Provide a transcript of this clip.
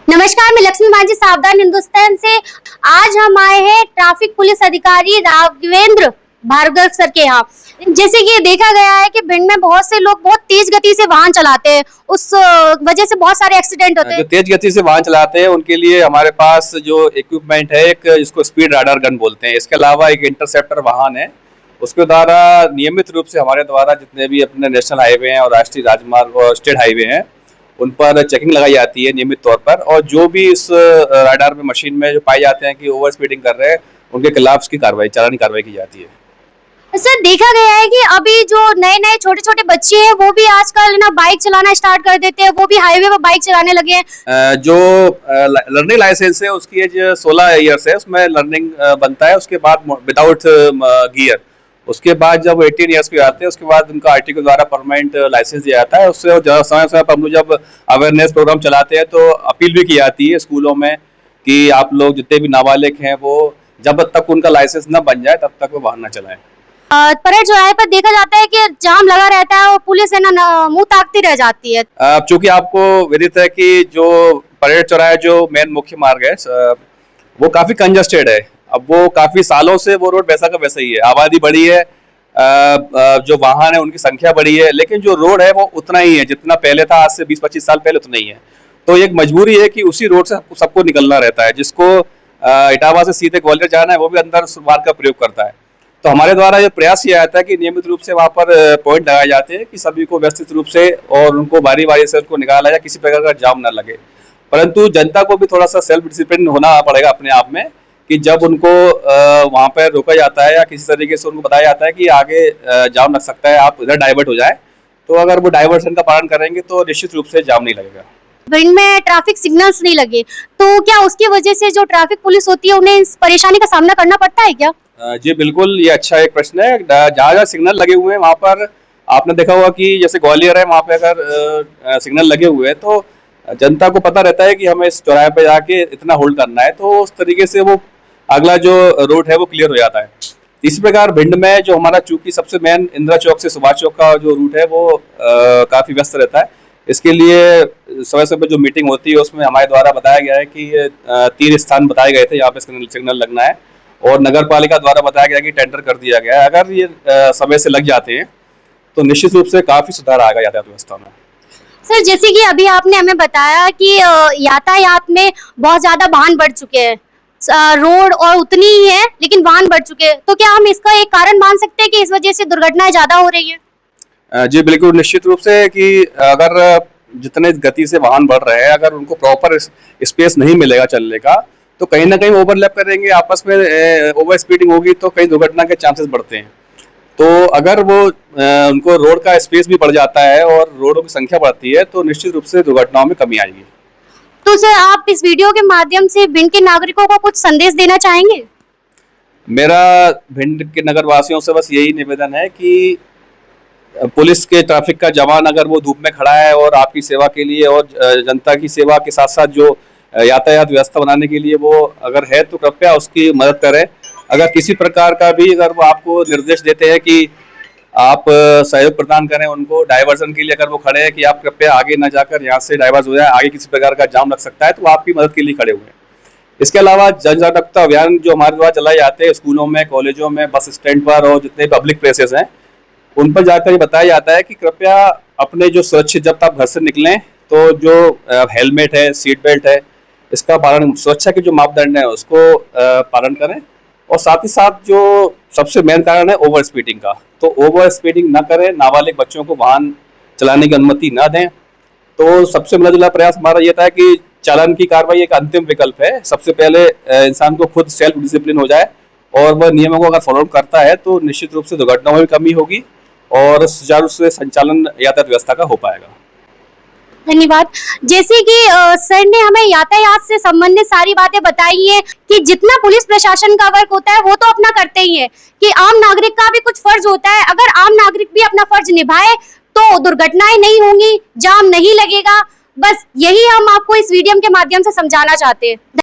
नमस्कार, मैं लक्ष्मी माझी सावधान हिंदुस्तान से। आज हम आए हैं ट्रैफिक पुलिस अधिकारी राघवेंद्र भार्गव सर के यहाँ। जैसे कि देखा गया है कि भिंड में बहुत से लोग बहुत तेज गति से वाहन चलाते हैं, उस वजह से बहुत सारे एक्सीडेंट होते हैं। जो तेज गति से वाहन चलाते हैं उनके लिए हमारे पास जो इक्विपमेंट है, एक इसको स्पीड राडार गन बोलते हैं। इसके अलावा एक इंटरसेप्टर वाहन है, उसके द्वारा नियमित रूप से हमारे द्वारा जितने भी अपने नेशनल हाईवे हैं और राष्ट्रीय राजमार्ग और स्टेट हाईवे हैं उन पर चेकिंग लगाई जाती है नियमित तौर पर। और जो भी इस राडार में मशीन में जो पाए जाते हैं कि ओवर स्पीडिंग कर रहे हैं, उनके खिलाफ उसकी चालानी कार्रवाई की जाती है। सर, देखा गया है कि अभी जो नए छोटे छोटे बच्चे हैं वो भी आजकल ना बाइक चलाना स्टार्ट कर देते हैं, वो भी हाईवे पर बाइक चलाने लगे हैं। जो लर्निंग लाइसेंस है उसकी एज 16 ईयर्स है, उसमें लर्निंग बनता है। उसके बाद विदाउट गियर, उसके बाद जब 18 ईयर्स के आते हैं उसके बाद उनका आरटीओ के द्वारा परमानेंट लाइसेंस दिया जाता है। उससे समय समय पर हम लोग जब अवेयरनेस प्रोग्राम चलाते हैं तो अपील भी की जाती है स्कूलों में कि आप लोग जितने भी नाबालिग हैं वो जब तक उनका लाइसेंस न बन जाए तब तक वो वाहन न चलाएं। परेड चौराहे पर देखा जाता है कि जाम लगा रहता है और पुलिस है ना मुंह ताकती रह जाती है। चूंकि आपको विदित है कि जो परेड चौराहे जो मेन मुख्य मार्ग है वो काफी कंजस्टेड है। अब वो काफी सालों से वो रोड वैसा का वैसा ही है। आबादी बढ़ी है, जो वाहन है उनकी संख्या बढ़ी है, लेकिन जो रोड है वो उतना ही है जितना पहले था। आज से 20-25 साल पहले उतना ही है। तो एक मजबूरी है कि उसी रोड से सबको निकलना रहता है। जिसको इटावा से सीधे ग्वालियर जाना है वो भी अंदर मार्ग का प्रयोग करता है। तो हमारे द्वारा ये प्रयास किया जाता है कि नियमित रूप से वहाँ पर पॉइंट लगाए जाते हैं कि सभी को व्यवस्थित रूप से और उनको बारी बारी से उनको निकाला जाए, किसी प्रकार का जाम न लगे। परंतु जनता को भी थोड़ा सा सेल्फ डिसिप्लिन होना पड़ेगा अपने आप में कि जब उनको वहाँ पर रोका जाता है या किसी तरीके से उनको बताया जाता है कि आगे जाम लग सकता है, आप इधर डाइवर्ट हो जाए, तो अगर वो डाइवर्सन का पालन करेंगे तो निश्चित रूप से जाम नहीं लगेगा। भिंड में ट्रैफिक सिग्नल्स नहीं लगे तो क्या उसकी वजह से जो ट्रैफिक पुलिस होती है उन्हें इस परेशानी का सामना करना पड़ता है क्या? जी बिल्कुल, ये अच्छा एक प्रश्न है। जहाँ जहाँ सिग्नल लगे हुए हैं वहाँ पर आपने देखा होगा कि जैसे ग्वालियर है, वहाँ पे अगर सिग्नल लगे हुए हैं तो जनता को पता रहता है कि हमें इस चौराहे पे जाके इतना होल्ड करना है, तो उस तरीके से वो अगला जो रूट है वो क्लियर हो जाता है। इसी प्रकार भिंड में जो हमारा चूंकि सबसे मेन इंदिरा चौक से सुभाष चौक का जो रूट है वो काफी व्यस्त रहता है। इसके लिए समय समय जो मीटिंग होती है उसमें हमारे द्वारा बताया गया है कि 3 स्थान बताए गए थे यहाँ पे सिग्नल लगना है, और नगर पालिका द्वारा बताया गया कि टेंडर कर दिया गया है। अगर ये समय से लग जाते हैं तो निश्चित रूप से काफी सुधार आएगा यातायात व्यवस्था में। सर, जैसे कि अभी आपने हमें बताया कि यातायात में बहुत ज्यादा वाहन बढ़ चुके हैं, रोड और उतनी ही है लेकिन वाहन बढ़ चुके हैं, तो क्या हम इसका एक कारण मान सकते हैं कि इस वजह से दुर्घटनाएं ज्यादा हो रही है? जी बिल्कुल, निश्चित रूप से कि अगर जितने गति से वाहन बढ़ रहे हैं, अगर उनको प्रॉपर स्पेस नहीं मिलेगा चलने का तो कहीं ना कहीं ओवरलैप करेंगे, आपस में ओवर स्पीडिंग होगी तो कहीं दुर्घटना के चांसेस बढ़ते हैं। तो अगर वो उनको रोड का स्पेस भी बढ़ जाता है और रोडों की संख्या बढ़ती है तो निश्चित रूप से दुर्घटनाओं में कमी आएगी। तो सर, आप इस वीडियो के माध्यम से भिंड के नागरिकों को कुछ संदेश देना चाहेंगे? मेरा भिंड के नगर वासियों से बस यही निवेदन है कि पुलिस के ट्रैफिक का जवान अगर वो धूप में खड़ा है और आपकी सेवा के लिए और जनता की सेवा के साथ साथ जो यातायात व्यवस्था बनाने के लिए वो अगर है तो कृपया उसकी मदद करें। अगर किसी प्रकार का भी अगर वो आपको निर्देश देते हैं कि आप सहयोग प्रदान करें उनको डाइवर्सन के लिए, अगर वो खड़े हैं कि आप कृपया आगे न जाकर यहाँ से डाइवर्स हो जाए, आगे किसी प्रकार का जाम लग सकता है, तो आपकी मदद के लिए खड़े हुए हैं। इसके अलावा जन जागरूकता अभियान जो हमारे द्वारा चलाए जाते हैं स्कूलों में, कॉलेजों में, बस स्टैंड पर और जितने पब्लिक प्लेसेस हैं उन पर जाकर ये बताया जाता है कि कृपया अपने जो सुरक्षित, जब आप घर से निकलें तो जो हेलमेट है, सीट बेल्ट है, इसका पालन, सुरक्षा के जो मापदंड है उसको पालन करें। और साथ ही साथ जो सबसे मेन कारण है ओवर स्पीडिंग का, तो ओवर स्पीडिंग न करें, नाबालिग बच्चों को वाहन चलाने की अनुमति न दें। तो सबसे मिला जुला प्रयास हमारा ये था कि चालान की कार्रवाई एक अंतिम विकल्प है। सबसे पहले इंसान को खुद सेल्फ डिसिप्लिन हो जाए और वह नियमों को अगर फॉलो करता है तो निश्चित रूप से दुर्घटनाओं में कमी होगी और सुचारू से संचालन यातायात व्यवस्था का हो पाएगा। धन्यवाद। जैसे कि सर ने हमें यातायात से संबंधित सारी बातें बताई है कि जितना पुलिस प्रशासन का वर्क होता है वो तो अपना करते ही है, कि आम नागरिक का भी कुछ फर्ज होता है। अगर आम नागरिक भी अपना फर्ज निभाए तो दुर्घटनाएं नहीं होंगी, जाम नहीं लगेगा। बस यही हम आपको इस वीडियो के माध्यम से समझाना चाहते हैं।